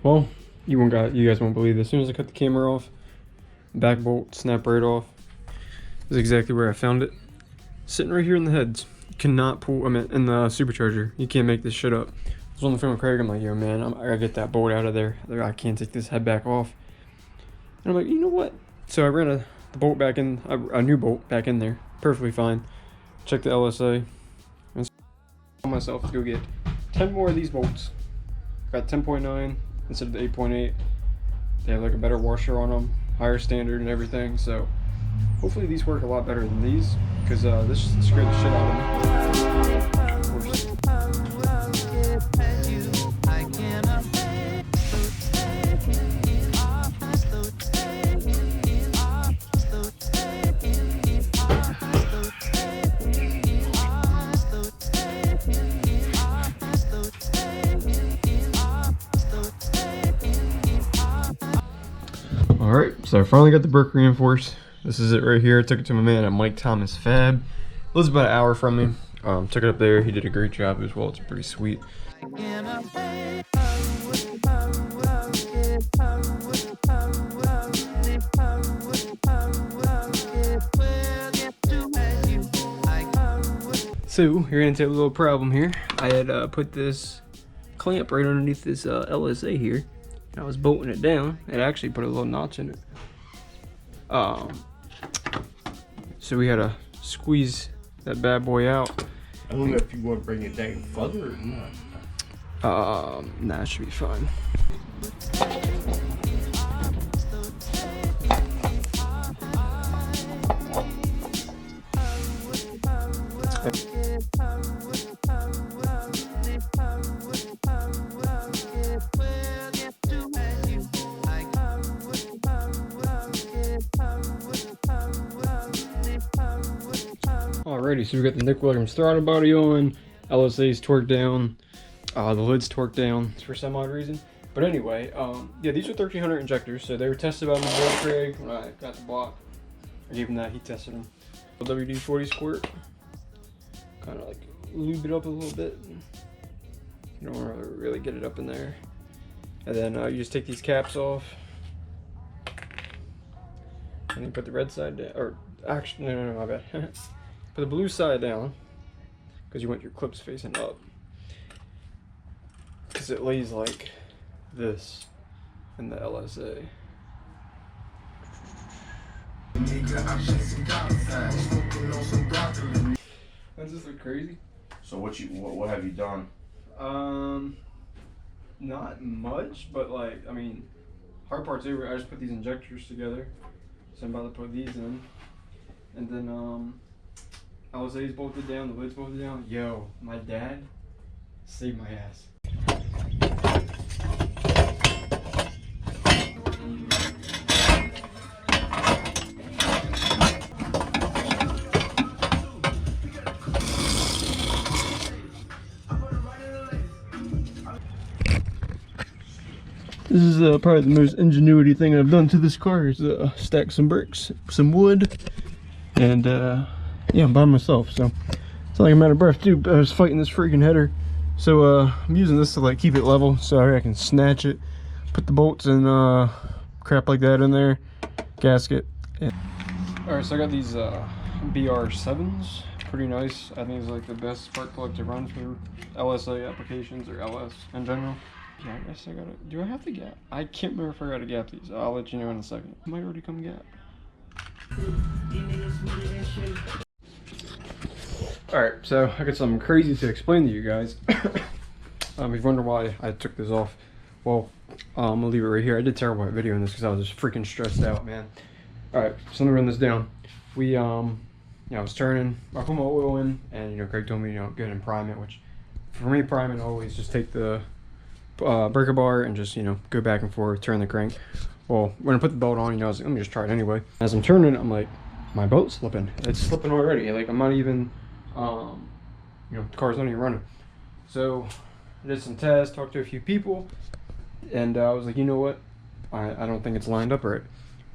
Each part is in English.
Well, you guys won't believe this. As soon as I cut the camera off, back bolt snapped right off. This is exactly where I found it. Sitting right here in the heads. Cannot pull, I mean, in the supercharger. You can't make this shit up. I was on the phone with Craig. I'm like, yo, man, I gotta get that bolt out of there. I can't take this head back off. And I'm like, you know what? So I ran the bolt back in, a new bolt back in there. Perfectly fine. Check the LSA. And I myself to go get 10 more of these bolts. Got 10.9 instead of the 8.8. They have like a better washer on them, higher standard and everything. So hopefully these work a lot better than these, because this scared the shit out of me. Alright, so I finally got the brick reinforced. This is it right here. I took it to my man at Mike Thomas Fab. It was about an hour from me. Took it up there. He did a great job as well. It's pretty sweet. So, you're into a little problem here. I had put this clamp right underneath this LSA here. I was bolting it down. It actually put a little notch in it. So we had to squeeze that bad boy out. I don't know if you want to bring it down further or not. Nah, it should be fine. Alrighty, so we got the Nick Williams throttle body on, LSA's torqued down, the lid's torqued down for some odd reason. But anyway, yeah, these are 1300 injectors, so they were tested by my boy Craig when I got the block. I gave him that, he tested them. WD-40 squirt, kind of like lube it up a little bit. You don't want to really get it up in there. And then you just take these caps off, and then put the red side down, or actually, no, my bad. Put the blue side down, because you want your clips facing up. Because it lays like this in the LSA. Does this look crazy? So what have you done? Not much, but like, I mean, hard part's over. I just put these injectors together. So I'm about to put these in. And then LSA's bolted down, the lid's bolted down. Yo, my dad saved my ass. This is probably the most ingenuity thing I've done to this car is stack some bricks, some wood, and yeah, I'm by myself, so it's like I'm out of breath too. I was fighting this freaking header, so I'm using this to like keep it level so I can snatch it, put the bolts and crap like that in there, gasket. Yeah. Alright, so I got these BR7s, pretty nice. I think it's like the best spark plug to run for LSA applications or LS in general. Yeah, I guess I gotta, do I have to gap? I can't remember if I gotta gap these. I'll let you know in a second. It might already come gap. Alright, so I got something crazy to explain to you guys. If you wonder why I took this off, well, I'm gonna leave it right here. I did terrible at videoing this because I was just freaking stressed out, man. Alright, so let me run this down. We, I was turning, I put my oil in, and, Craig told me, go ahead and prime it, which, for me, priming, always just take the breaker bar and just, go back and forth, turn the crank. Well, when I put the bolt on, I was like, let me just try it anyway. As I'm turning, I'm like, my boat's slipping. It's slipping already. Like, I'm not even, the car's not even running. So, I did some tests, talked to a few people, and I was like, you know what? I don't think it's lined up right,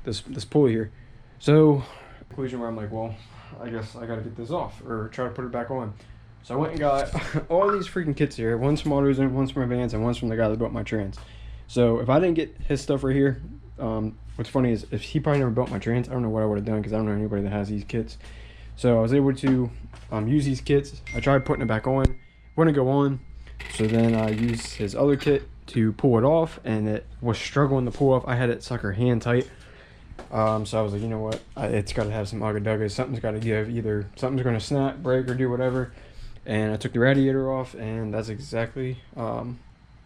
this pulley here. So, conclusion where I'm like, well, I guess I gotta get this off or try to put it back on. So I went and got all these freaking kits here. One's from AutoZone, one's from my Vans, and one's from the guy that built my trans. So if I didn't get his stuff right here, what's funny is if he probably never built my trans, I don't know what I would have done because I don't know anybody that has these kits. So I was able to use these kits. I tried putting it back on, wouldn't go on. So then I used his other kit to pull it off, and it was struggling to pull off. I had it sucker hand tight. So I was like, you know what? It's got to have some ugga-duggas. Something's got to give. Either something's going to snap, break, or do whatever. And I took the radiator off, and that's exactly,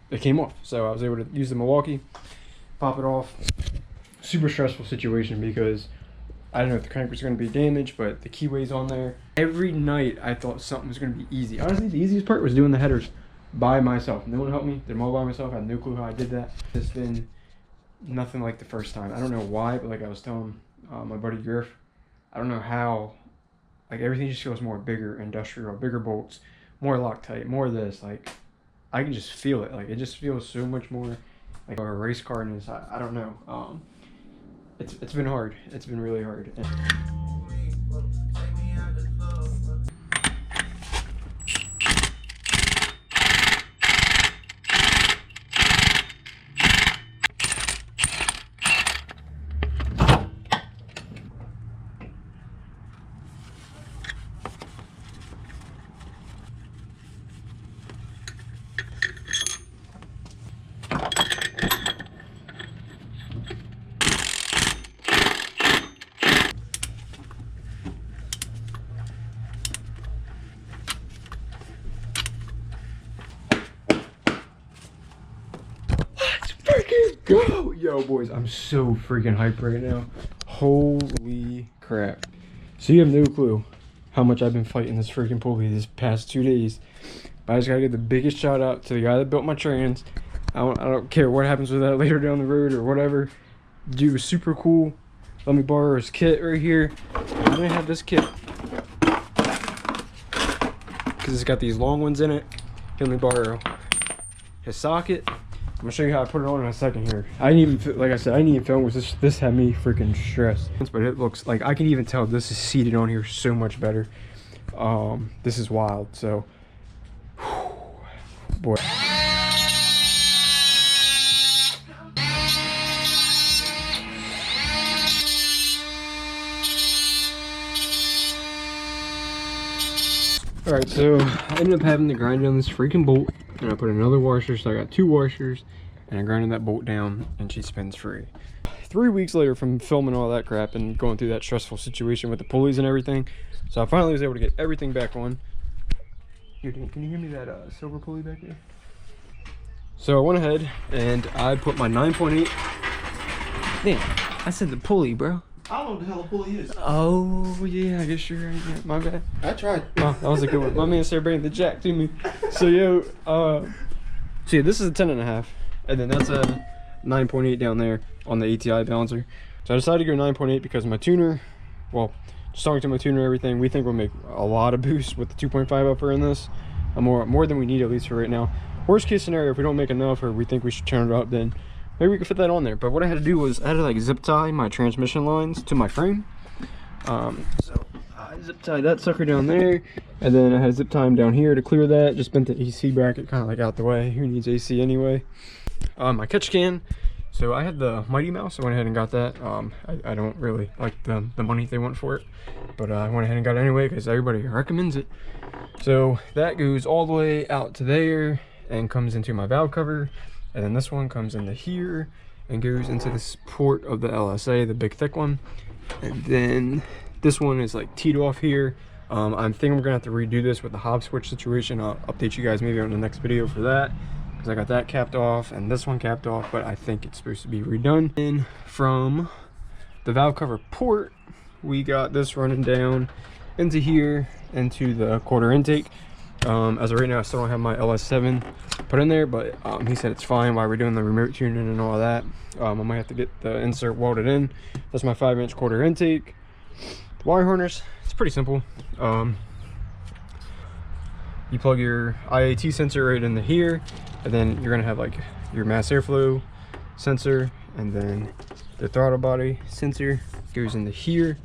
it came off. So I was able to use the Milwaukee, pop it off. Super stressful situation because I don't know if the crank was going to be damaged, but the keyway's on there. Every night I thought something was going to be easy. Honestly, the easiest part was doing the headers by myself. No one helped me. Did them all by myself. I had no clue how I did that. It's been nothing like the first time. I don't know why, but like I was telling my buddy Griff, I don't know how, like everything just feels more bigger, industrial, bigger bolts, more Loctite, more of this. Like I can just feel it. Like it just feels so much more like a race car. And I don't know. It's been hard. It's been really hard. Go! Yo, boys, I'm so freaking hyped right now. Holy crap. So you have no clue how much I've been fighting this freaking pulley this past 2 days. But I just gotta give the biggest shout out to the guy that built my trans. I don't care what happens with that later down the road or whatever. Dude was super cool. Let me borrow his kit right here. I didn't have this kit because it's got these long ones in it. Let me borrow his socket. I'm gonna show you how I put it on in a second here. I didn't even, like I said, I didn't even film with this had me freaking stressed. But it looks like I can even tell this is seated on here so much better. This is wild. So, boy. All right, so I ended up having to grind down this freaking bolt. And I put another washer, so I got 2 washers, and I grinded that bolt down, and she spins free. 3 weeks later from filming all that crap and going through that stressful situation with the pulleys and everything, so I finally was able to get everything back on. Here, Dan, can you give me that silver pulley back there? So I went ahead and I put my 9.8. Damn, I said the pulley, bro. I don't know what the hell a pulley is. Oh, yeah, I guess you're right. Yeah, my bad. I tried. Oh, that was a good one. My man started bringing the jack to me. So, yo, so yeah, this is a 10.5. And then that's a 9.8 down there on the ATI balancer. So I decided to go 9.8 because my tuner, well, just talking to my tuner and everything, we think we'll make a lot of boost with the 2.5 upper in this. More than we need, at least for right now. Worst case scenario, if we don't make enough or we think we should turn it up, then maybe we could fit that on there. But what I had to do was I had to like zip tie my transmission lines to my frame. So I zip tie that sucker down there, and then I had to zip tie them down here to clear that. Just bent the AC bracket kind of like out the way. Who needs AC anyway? My catch can. So I had the Mighty Mouse. I went ahead and got that. I don't really like the money they want for it, but I went ahead and got it anyway because everybody recommends it. So that goes all the way out to there and comes into my valve cover. And then this one comes into here and goes into this port of the LSA, the big thick one. And then this one is like teed off here. I'm thinking we're gonna have to redo this with the hob switch situation. I'll update you guys maybe on the next video for that, because I got that capped off and this one capped off, but I think it's supposed to be redone. And from the valve cover port, we got this running down into here, into the quarter intake. As of right now, I still don't have my LS7 put in there, but he said it's fine while we're doing the remote tuning and all that. I might have to get the insert welded in. That's my 5-inch quarter intake. The wire harness, it's pretty simple. You plug your IAT sensor right into here, and then you're gonna have like your mass airflow sensor, and then the throttle body sensor goes into here,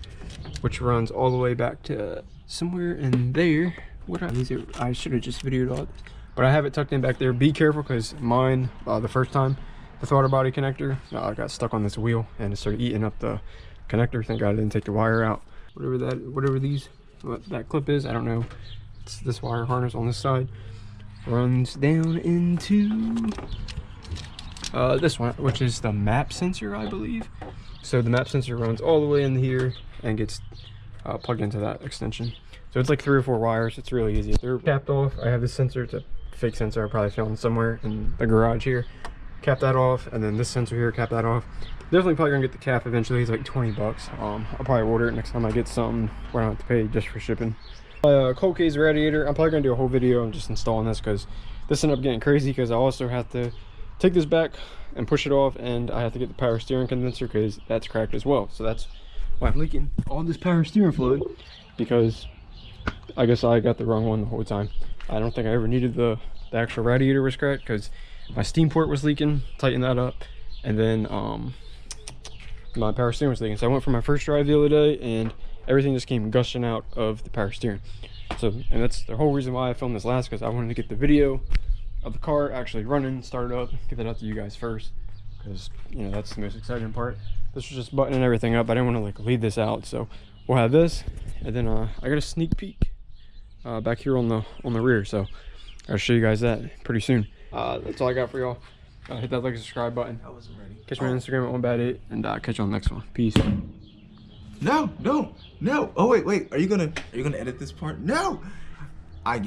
which runs all the way back to somewhere in there. What is it? I should have just videoed all this, but I have it tucked in back there. Be careful, because mine, the first time, the throttle body connector, I got stuck on this wheel and it started eating up the connector. Thank God I didn't take the wire out. Whatever that clip is, I don't know. It's this wire harness on this side. Runs down into this one, which is the map sensor, I believe. So the map sensor runs all the way in here and gets plugged into that extension. So it's like 3 or 4 wires. It's really easy. They're capped off. I have this sensor. It's a fake sensor I probably found somewhere in the garage here. Cap that off, and then this sensor here, cap that off. Definitely probably gonna get the cap eventually. It's like 20 bucks. I'll probably order it next time I get something where I don't have to pay just for shipping. Cold case radiator, I'm probably gonna do a whole video on just installing this, because this ended up getting crazy, because I also have to take this back and push it off, and I have to get the power steering condenser because that's cracked as well. So that's why I'm leaking all this power steering fluid, because I guess I got the wrong one the whole time. I don't think I ever needed the actual radiator was cracked, because my steam port was leaking. Tighten that up, and then my power steering was leaking. So I went for my first drive the other day, and everything just came gushing out of the power steering. So, and that's the whole reason why I filmed this last, because I wanted to get the video of the car actually running, start up, get that out to you guys first, because you know that's the most exciting part. This was just buttoning everything up. I didn't want to like leave this out, so we'll have this, and then I got a sneak peek back here on the rear, so I'll show you guys that pretty soon. That's all I got for y'all. Hit that like and subscribe button. I wasn't ready. Catch me on Instagram at 1bad8, and catch you on the next one. Peace. No. Oh wait. Are you gonna edit this part? No. I give